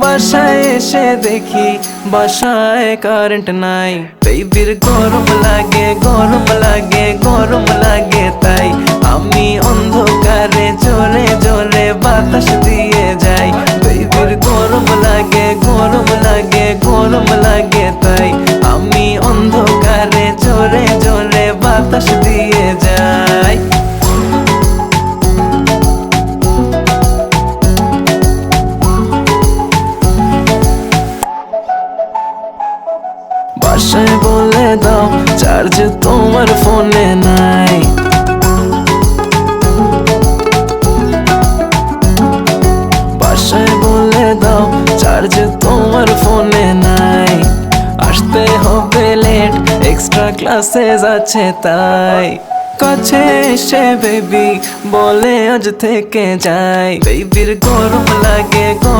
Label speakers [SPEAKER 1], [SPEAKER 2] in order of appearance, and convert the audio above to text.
[SPEAKER 1] বাসায় এসে দেখি বাসায় কারেন্ট নাই, বেবির গরম লাগে গরম লাগে গরম লাগে, তাই আমি অন্ধকারে জোরে জোরে বাতাস দিয়ে যাই। বেবির গরম লাগে গরম লাগে গরম লাগে, তাই আমি অন্ধকারে জোরে জোরে বাতাস দিয়ে যাই। বাসায় বলে দাও চার্জ তোমার ফোনে নাই, বাসায় বলে দাও চার্জ তোমার ফোনে নাই। আসতে হবে লেট, এক্সট্রা ক্লাসেস আছে তাই। কাছে এসে বেবি বলে আজ থেকে যাই, বেবির গরম লাগে গরম